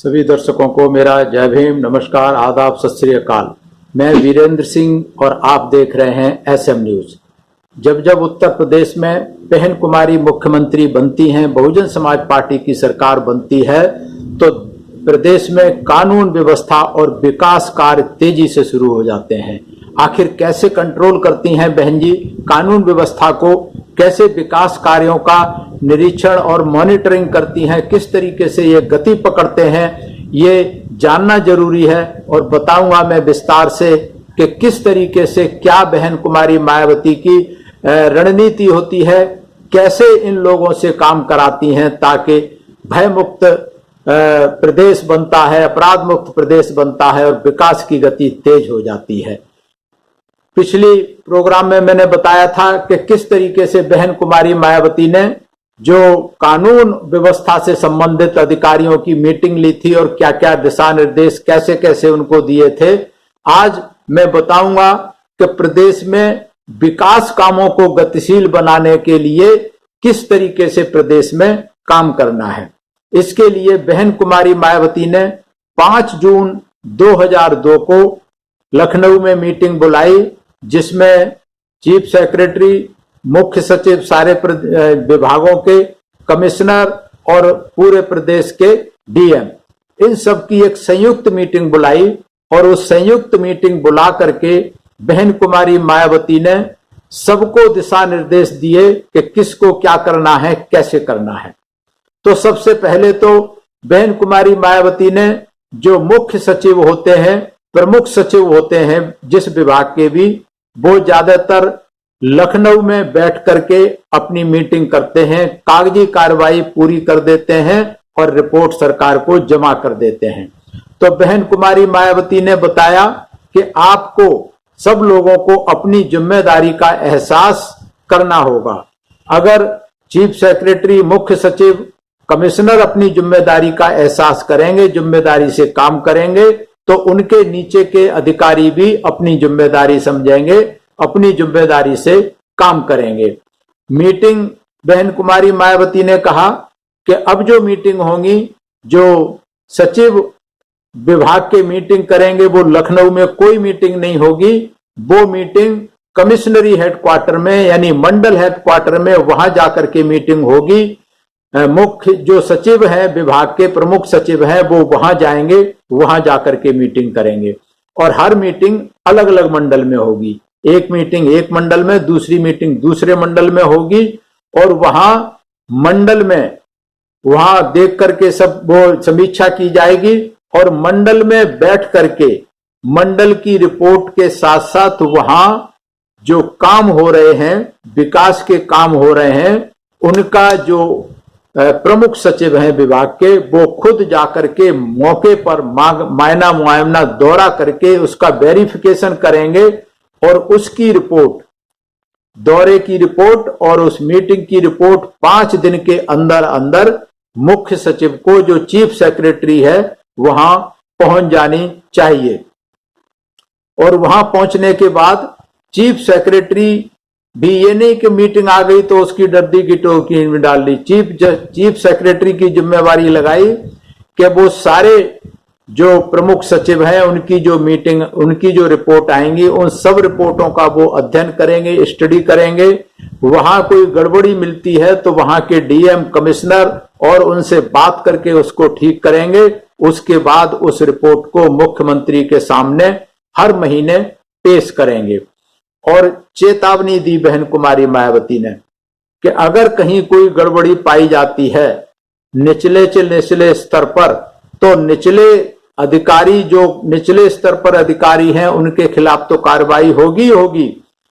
सभी दर्शकों को मेरा जय भीम, नमस्कार, आदाब, सत श्री अकाल। मैं वीरेंद्र सिंह और आप देख रहे हैं एसएम न्यूज। जब जब उत्तर प्रदेश में बहन कुमारी मुख्यमंत्री बनती हैं, बहुजन समाज पार्टी की सरकार बनती है, तो प्रदेश में कानून व्यवस्था और विकास कार्य तेजी से शुरू हो जाते हैं। आखिर कैसे कंट्रोल करती हैं बहन जी कानून व्यवस्था को, कैसे विकास कार्यों का निरीक्षण और मॉनिटरिंग करती हैं, किस तरीके से ये गति पकड़ते हैं, ये जानना जरूरी है। और बताऊंगा मैं विस्तार से कि किस तरीके से क्या बहन कुमारी मायावती की रणनीति होती है, कैसे इन लोगों से काम कराती हैं ताकि भय मुक्त प्रदेश बनता है, अपराध मुक्त प्रदेश बनता है और विकास की गति तेज हो जाती है। पिछली प्रोग्राम में मैंने बताया था कि किस तरीके से बहन कुमारी मायावती ने जो कानून व्यवस्था से संबंधित अधिकारियों की मीटिंग ली थी और क्या क्या दिशा निर्देश कैसे कैसे उनको दिए थे। आज मैं बताऊंगा कि प्रदेश में विकास कामों को गतिशील बनाने के लिए किस तरीके से प्रदेश में काम करना है। इसके लिए बहन कुमारी मायावती ने 5 जून 2002 को लखनऊ में मीटिंग बुलाई, जिसमें चीफ सेक्रेटरी, मुख्य सचिव, सारे विभागों के कमिश्नर और पूरे प्रदेश के डीएम, इन सब की एक संयुक्त मीटिंग बुलाई। और उस संयुक्त मीटिंग बुला करके बहन कुमारी मायावती ने सबको दिशा निर्देश दिए कि किसको क्या करना है, कैसे करना है। तो सबसे पहले तो बहन कुमारी मायावती ने जो मुख्य सचिव होते हैं, प्रमुख सचिव होते हैं जिस विभाग के भी, वो ज्यादातर लखनऊ में बैठ करके अपनी मीटिंग करते हैं, कागजी कार्रवाई पूरी कर देते हैं और रिपोर्ट सरकार को जमा कर देते हैं। तो बहन कुमारी मायावती ने बताया कि आपको सब लोगों को अपनी जिम्मेदारी का एहसास करना होगा। अगर चीफ सेक्रेटरी, मुख्य सचिव, कमिश्नर अपनी जिम्मेदारी का एहसास करेंगे, जिम्मेदारी से काम करेंगे, तो उनके नीचे के अधिकारी भी अपनी जिम्मेदारी समझेंगे, अपनी जिम्मेदारी से काम करेंगे। मीटिंग बहन कुमारी मायावती ने कहा कि अब जो मीटिंग होंगी, जो सचिव विभाग के मीटिंग करेंगे, वो लखनऊ में कोई मीटिंग नहीं होगी, वो मीटिंग कमिश्नरी हेडक्वार्टर में यानी मंडल हेडक्वार्टर में वहां जाकर के मीटिंग होगी। मुख्य जो सचिव हैं, विभाग के प्रमुख सचिव हैं, वो वहां जाएंगे, वहां जाकर के मीटिंग करेंगे। और हर मीटिंग अलग अलग मंडल में होगी, एक मीटिंग एक मंडल में, दूसरी मीटिंग दूसरे मंडल में होगी। और वहां मंडल में वहां देख करके सब वो समीक्षा की जाएगी और मंडल में बैठ करके मंडल की रिपोर्ट के साथ साथ वहां जो काम हो रहे हैं, विकास के काम हो रहे हैं, उनका जो प्रमुख सचिव हैं विभाग के, वो खुद जाकर के मौके पर मायना मुआयना दौरा करके उसका वेरिफिकेशन करेंगे और उसकी रिपोर्ट, दौरे की रिपोर्ट और उस मीटिंग की रिपोर्ट 5 दिन के अंदर अंदर मुख्य सचिव को, जो चीफ सेक्रेटरी है, वहां पहुंच जानी चाहिए। और वहां पहुंचने के बाद चीफ सेक्रेटरी भी ये नहीं कि मीटिंग आ गई तो उसकी डर्दी की टोकरी में डाल दी। चीफ सेक्रेटरी की जिम्मेवारी लगाई कि वो सारे जो प्रमुख सचिव हैं, उनकी जो मीटिंग, उनकी जो रिपोर्ट आएंगी, उन सब रिपोर्टों का वो अध्ययन करेंगे, स्टडी करेंगे। वहां कोई गड़बड़ी मिलती है तो वहां के डीएम, कमिश्नर और उनसे बात करके उसको ठीक करेंगे। उसके बाद उस रिपोर्ट को मुख्यमंत्री के सामने हर महीने पेश करेंगे। और चेतावनी दी बहन कुमारी मायावती ने कि अगर कहीं कोई गड़बड़ी पाई जाती है निचले से निचले स्तर पर, तो निचले अधिकारी, जो निचले स्तर पर अधिकारी हैं, उनके खिलाफ तो कार्रवाई होगी होगी,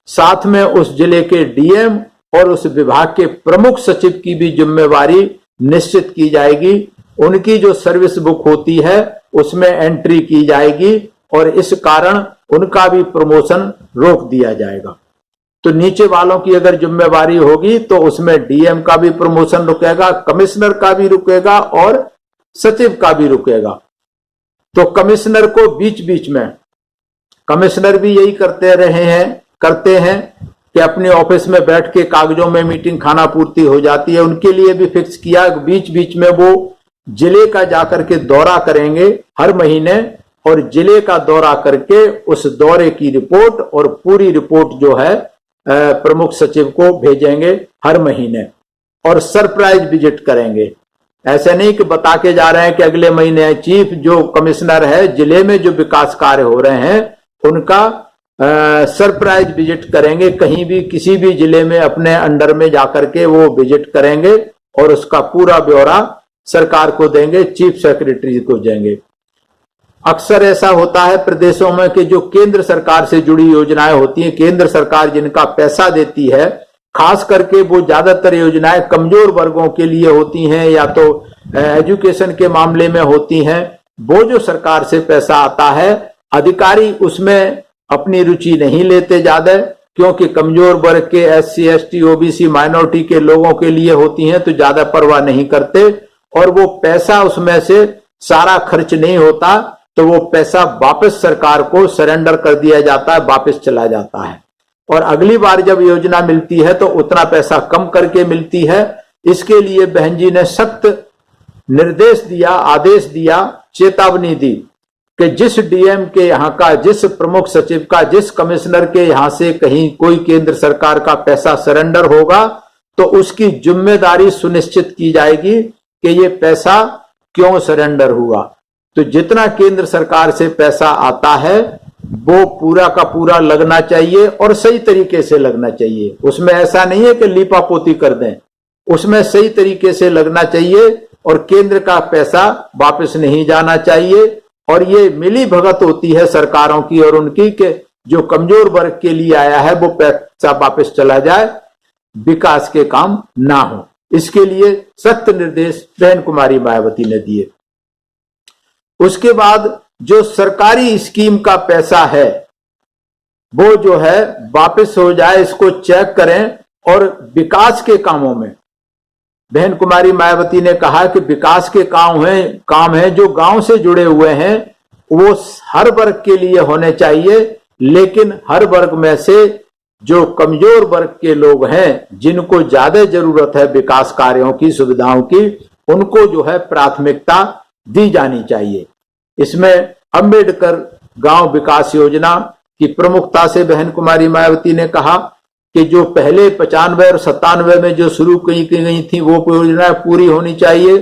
साथ में उस जिले के डीएम और उस विभाग के प्रमुख सचिव की भी जिम्मेवारी निश्चित की जाएगी। उनकी जो सर्विस बुक होती है उसमें एंट्री की जाएगी और इस कारण उनका भी प्रमोशन रोक दिया जाएगा। तो नीचे वालों की अगर जिम्मेवारी होगी तो उसमें डीएम का भी प्रमोशन रुकेगा, कमिश्नर का भी रुकेगा और सचिव का भी रुकेगा। तो कमिश्नर को बीच बीच में, कमिश्नर भी यही करते हैं कि अपने ऑफिस में बैठ के कागजों में मीटिंग खाना पूर्ति हो जाती है, उनके लिए भी फिक्स किया, बीच बीच में वो जिले का जाकर के दौरा करेंगे हर महीने, और जिले का दौरा करके उस दौरे की रिपोर्ट और पूरी रिपोर्ट जो है प्रमुख सचिव को भेजेंगे हर महीने, और सरप्राइज विजिट करेंगे। ऐसे नहीं कि बता के जा रहे हैं कि अगले महीने चीफ जो कमिश्नर है जिले में जो विकास कार्य हो रहे हैं उनका सरप्राइज विजिट करेंगे। कहीं भी किसी भी जिले में अपने अंडर में जाकर के वो विजिट करेंगे और उसका पूरा ब्यौरा सरकार को देंगे, चीफ सेक्रेटरी को देंगे। अक्सर ऐसा होता है प्रदेशों में कि जो केंद्र सरकार से जुड़ी योजनाएं होती हैं, केंद्र सरकार जिनका पैसा देती है, खास करके वो ज्यादातर योजनाएं कमजोर वर्गों के लिए होती हैं या तो एजुकेशन के मामले में होती हैं। वो जो सरकार से पैसा आता है अधिकारी उसमें अपनी रुचि नहीं लेते ज्यादा, क्योंकि कमजोर वर्ग के SC ST OBC माइनॉरिटी के लोगों के लिए होती हैं तो ज्यादा परवाह नहीं करते, और वो पैसा उसमें से सारा खर्च नहीं होता तो वो पैसा वापस सरकार को सरेंडर कर दिया जाता है, वापस चला जाता है, और अगली बार जब योजना मिलती है तो उतना पैसा कम करके मिलती है। इसके लिए बहन जी ने सख्त निर्देश दिया, आदेश दिया, चेतावनी दी कि जिस DM के यहाँ का, जिस प्रमुख सचिव का, जिस कमिश्नर के यहाँ से कहीं कोई केंद्र सरकार का पैसा सरेंडर होगा तो उसकी जिम्मेदारी सुनिश्चित की जाएगी कि ये पैसा क्यों सरेंडर हुआ। तो जितना केंद्र सरकार से पैसा आता है वो पूरा का पूरा लगना चाहिए और सही तरीके से लगना चाहिए। उसमें ऐसा नहीं है कि लीपापोती कर दें, उसमें सही तरीके से लगना चाहिए और केंद्र का पैसा वापस नहीं जाना चाहिए। और ये मिली भगत होती है सरकारों की और उनकी कि जो कमजोर वर्ग के लिए आया है वो पैसा वापस चला जाए, विकास के काम ना हो। इसके लिए सख्त निर्देश बहन कुमारी मायावती ने दिए। उसके बाद जो सरकारी स्कीम का पैसा है वो जो है वापस हो जाए, इसको चेक करें। और विकास के कामों में बहन कुमारी मायावती ने कहा कि विकास के काम है जो गांव से जुड़े हुए हैं वो हर वर्ग के लिए होने चाहिए, लेकिन हर वर्ग में से जो कमजोर वर्ग के लोग हैं जिनको ज्यादा जरूरत है विकास कार्यों की, सुविधाओं की, उनको जो है प्राथमिकता दी जानी चाहिए। इसमें अंबेडकर गांव विकास योजना की प्रमुखता से बहन कुमारी मायावती ने कहा कि जो पहले 95 और 97 में जो शुरू की गई थी वो योजना पूरी होनी चाहिए।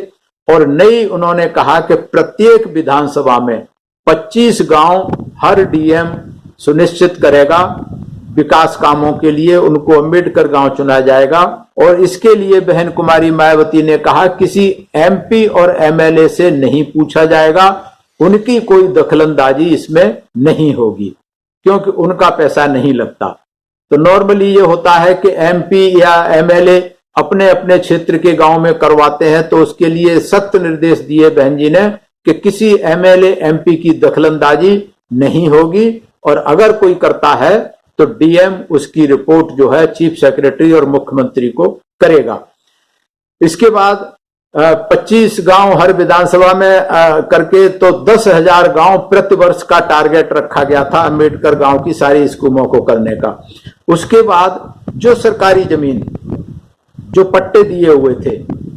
और नई उन्होंने कहा कि प्रत्येक विधानसभा में 25 गांव हर DM सुनिश्चित करेगा विकास कामों के लिए, उनको अंबेडकर गांव चुना जाएगा। और इसके लिए बहन कुमारी मायावती ने कहा किसी MP और MLA से नहीं पूछा जाएगा, उनकी कोई दखलंदाजी इसमें नहीं होगी क्योंकि उनका पैसा नहीं लगता। तो नॉर्मली ये होता है कि MP या MLA अपने अपने क्षेत्र के गांव में करवाते हैं, तो उसके लिए सख्त निर्देश दिए बहन जी ने कि किसी MLA MP की दखलंदाजी नहीं होगी, और अगर कोई करता है तो DM उसकी रिपोर्ट जो है चीफ सेक्रेटरी और मुख्यमंत्री को करेगा। इसके बाद 25 गांव हर विधानसभा में करके तो 10,000 गांव प्रति वर्ष का टारगेट रखा गया था अंबेडकर गांव की सारी स्कीमों को करने का। उसके बाद जो सरकारी जमीन जो पट्टे दिए हुए थे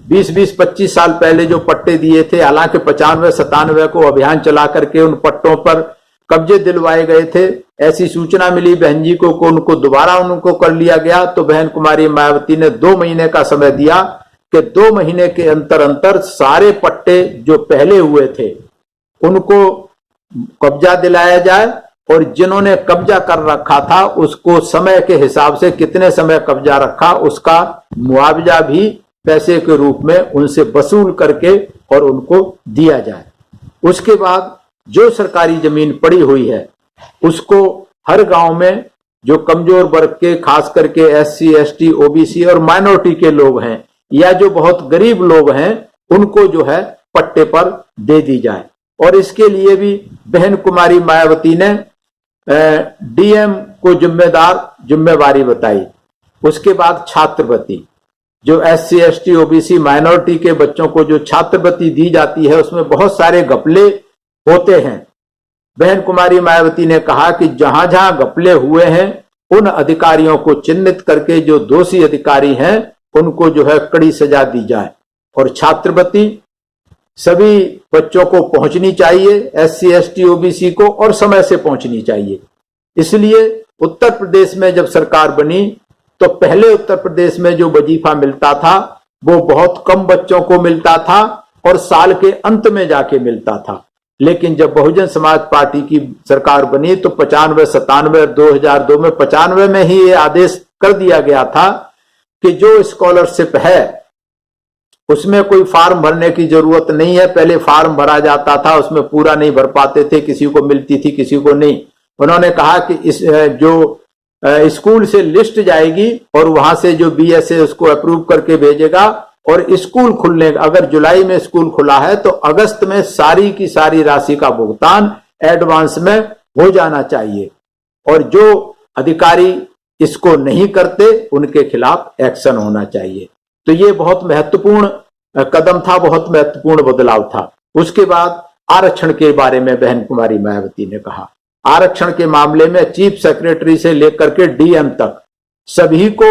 20-25 साल पहले जो पट्टे दिए थे, हालांकि 95-97 को अभियान चला करके उन पट्टों पर कब्जे दिलवाए गए थे, ऐसी सूचना मिली बहन जी को उनको दोबारा उनको कर लिया गया। तो बहन कुमारी मायावती ने 2 महीने का समय दिया कि 2 महीने के अंतर सारे पट्टे जो पहले हुए थे उनको कब्जा दिलाया जाए, और जिन्होंने कब्जा कर रखा था उसको समय के हिसाब से कितने समय कब्जा रखा उसका मुआवजा भी पैसे के रूप में उनसे वसूल करके और उनको दिया जाए। उसके बाद जो सरकारी जमीन पड़ी हुई है उसको हर गांव में जो कमजोर वर्ग के, खास करके SC ST OBC और माइनॉरिटी के लोग हैं या जो बहुत गरीब लोग हैं, उनको जो है पट्टे पर दे दी जाए। और इसके लिए भी बहन कुमारी मायावती ने DM को जिम्मेवारी बताई। उसके बाद छात्रवृत्ति, जो SC ST OBC माइनॉरिटी के बच्चों को जो छात्रवृत्ति दी जाती है उसमें बहुत सारे घपले होते हैं। बहन कुमारी मायावती ने कहा कि जहां जहां घपले हुए हैं उन अधिकारियों को चिन्हित करके जो दोषी अधिकारी हैं उनको जो है कड़ी सजा दी जाए। और छात्रवृत्ति सभी बच्चों को पहुंचनी चाहिए, SC ST OBC को, और समय से पहुंचनी चाहिए। इसलिए उत्तर प्रदेश में जब सरकार बनी तो पहले उत्तर प्रदेश में जो वजीफा मिलता था वो बहुत कम बच्चों को मिलता था और साल के अंत में जाके मिलता था। लेकिन जब बहुजन समाज पार्टी की सरकार बनी तो 95, 97 और 2002 में 95 में ही ये आदेश कर दिया गया था कि जो स्कॉलरशिप है उसमें कोई फॉर्म भरने की जरूरत नहीं है। पहले फॉर्म भरा जाता था, उसमें पूरा नहीं भर पाते थे, किसी को मिलती थी किसी को नहीं। उन्होंने कहा कि इस जो स्कूल से लिस्ट जाएगी और वहां से जो BS है उसको अप्रूव करके भेजेगा, और स्कूल खुलने, अगर जुलाई में स्कूल खुला है तो अगस्त में सारी की सारी राशि का भुगतान एडवांस में हो जाना चाहिए, और जो अधिकारी इसको नहीं करते उनके खिलाफ एक्शन होना चाहिए। तो ये बहुत महत्वपूर्ण कदम था, बहुत महत्वपूर्ण बदलाव था। उसके बाद आरक्षण के बारे में बहन कुमारी मायावती ने कहा। आरक्षण के मामले में चीफ सेक्रेटरी से लेकर के DM तक सभी को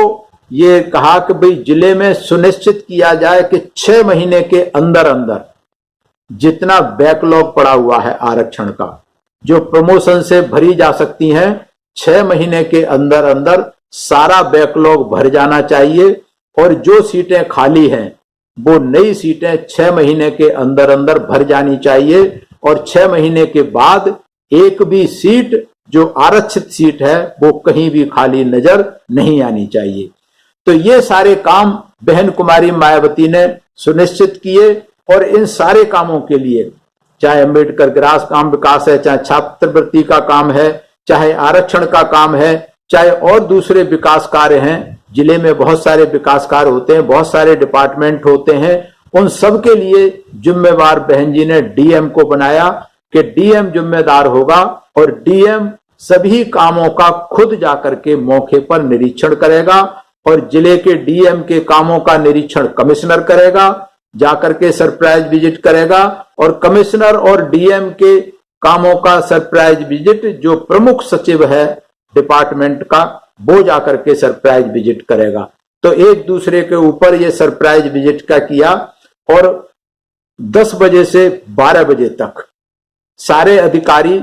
ये कहा कि भाई जिले में सुनिश्चित किया जाए कि 6 महीने के अंदर अंदर जितना बैकलॉग पड़ा हुआ है आरक्षण का, जो प्रमोशन से भरी जा सकती हैं, 6 महीने के अंदर अंदर सारा बैकलॉग भर जाना चाहिए, और जो सीटें खाली हैं वो नई सीटें 6 महीने के अंदर अंदर भर जानी चाहिए, और 6 महीने के बाद एक भी सीट जो आरक्षित सीट है वो कहीं भी खाली नजर नहीं आनी चाहिए। तो ये सारे काम बहन कुमारी मायावती ने सुनिश्चित किए, और इन सारे कामों के लिए, चाहे अम्बेडकर ग्रास काम विकास है, चाहे छात्रवृत्ति का काम है, चाहे आरक्षण का काम है, चाहे और दूसरे विकास कार्य हैं, जिले में बहुत सारे विकास कार्य होते हैं, बहुत सारे डिपार्टमेंट होते हैं, उन सब के लिए जिम्मेवार बहन जी ने DM को बनाया कि DM जिम्मेदार होगा, और DM सभी कामों का खुद जाकर के मौके पर निरीक्षण करेगा, और जिले के DM के कामों का निरीक्षण कमिश्नर करेगा, जाकर के सरप्राइज विजिट करेगा, और कमिश्नर और DM के कामों का सरप्राइज विजिट जो प्रमुख सचिव है डिपार्टमेंट का वो जाकर के सरप्राइज विजिट करेगा। तो एक दूसरे के ऊपर ये सरप्राइज विजिट का किया, और 10 बजे से 12 बजे तक सारे अधिकारी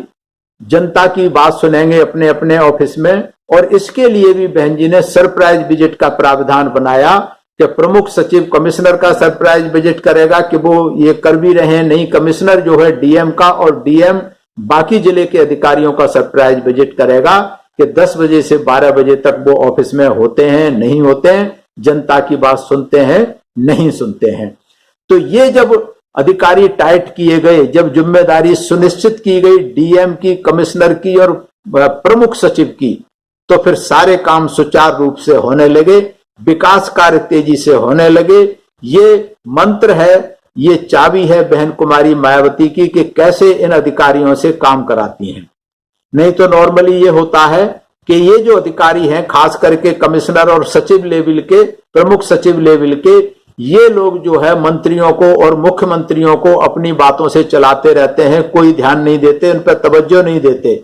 जनता की बात सुनेंगे अपने अपने ऑफिस में, और इसके लिए भी बहन जी ने सरप्राइज विजिट का प्रावधान बनाया कि प्रमुख सचिव कमिश्नर का सरप्राइज विजिट करेगा, कि वो ये कर भी रहे हैं, नहीं कमिश्नर जो है DM का, और DM बाकी जिले के अधिकारियों का सरप्राइज विजिट करेगा कि 10 बजे से 12 बजे तक वो ऑफिस में होते हैं नहीं होते हैं, जनता की बात सुनते हैं नहीं सुनते हैं। तो ये जब अधिकारी टाइट किए गए, जब जिम्मेदारी सुनिश्चित की गई DM की, कमिश्नर की और प्रमुख सचिव की, तो फिर सारे काम सुचारू रूप से होने लगे, विकास कार्य तेजी से होने लगे। ये मंत्र है, ये चाबी है बहन कुमारी मायावती की कि कैसे इन अधिकारियों से काम कराती हैं। नहीं तो नॉर्मली ये होता है कि ये जो अधिकारी हैं, खास करके कमिश्नर और सचिव लेवल के, प्रमुख सचिव लेवल के, ये लोग जो है मंत्रियों को और मुख्यमंत्रियों को अपनी बातों से चलाते रहते हैं, कोई ध्यान नहीं देते, उन पर तवज्जो नहीं देते।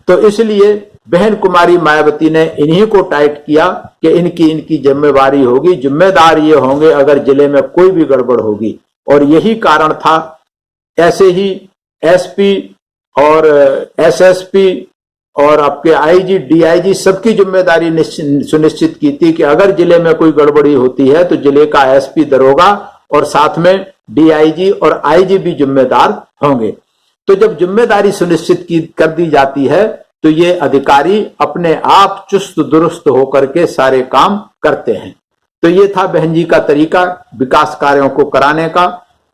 तो इसलिए बहन कुमारी मायावती ने इन्हीं को टाइट किया कि इनकी जिम्मेवारी होगी, जिम्मेदार ये होंगे अगर जिले में कोई भी गड़बड़ होगी। और यही कारण था, ऐसे ही SP और SSP और आपके IG DIG सबकी जिम्मेदारी सुनिश्चित की थी कि अगर जिले में कोई गड़बड़ी होती है तो जिले का SP दरोगा और साथ में DIG और IG भी जिम्मेदार होंगे। तो जब जिम्मेदारी सुनिश्चित कर दी जाती है तो ये अधिकारी अपने आप चुस्त दुरुस्त होकर के सारे काम करते हैं। तो ये था बहन जी का तरीका विकास कार्यों को कराने का।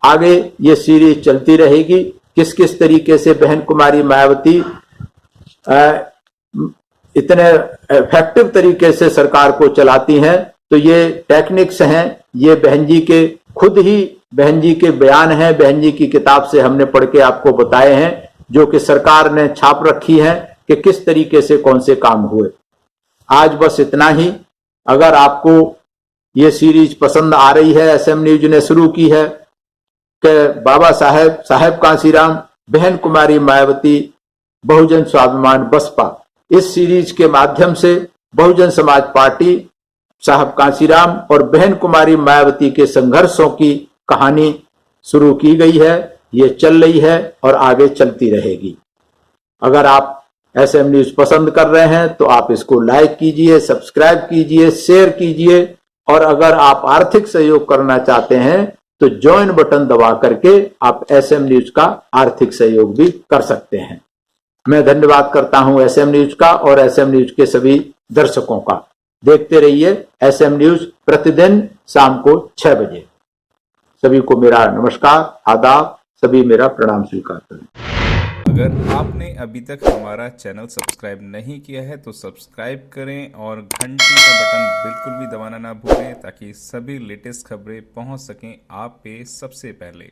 आगे ये सीरीज चलती रहेगी, किस किस तरीके से बहन कुमारी मायावती इतने इफेक्टिव तरीके से सरकार को चलाती हैं। तो ये टेक्निक्स हैं, ये बहन जी के खुद ही बहन जी के बयान हैं, बहन जी की किताब से हमने पढ़ के आपको बताए हैं, जो कि सरकार ने छाप रखी है कि किस तरीके से कौन से काम हुए। आज बस इतना ही। अगर आपको ये सीरीज पसंद आ रही है, SM न्यूज ने शुरू की है कि बाबा साहेब कांशीराम, बहन कुमारी मायावती, बहुजन स्वाभिमान बसपा, इस सीरीज के माध्यम से बहुजन समाज पार्टी, साहब कांशीराम और बहन कुमारी मायावती के संघर्षों की कहानी शुरू की गई है, ये चल रही है और आगे चलती रहेगी। अगर आप एसएम न्यूज पसंद कर रहे हैं तो आप इसको लाइक कीजिए, सब्सक्राइब कीजिए, शेयर कीजिए और अगर आप आर्थिक सहयोग करना चाहते हैं तो ज्वाइन बटन दबा करके आप एसएम न्यूज का आर्थिक सहयोग भी कर सकते हैं। मैं धन्यवाद करता हूं एसएम न्यूज का और एसएम न्यूज के सभी दर्शकों का। देखते रहिए एसएम न्यूज प्रतिदिन शाम को 6 बजे। सभी को मेरा नमस्कार, आदाब, सभी मेरा प्रणाम स्वीकार करें। अगर आपने अभी तक हमारा चैनल सब्सक्राइब नहीं किया है तो सब्सक्राइब करें और घंटी का बटन बिल्कुल भी दबाना ना भूलें ताकि सभी लेटेस्ट खबरें पहुंच सकें आप पे सबसे पहले।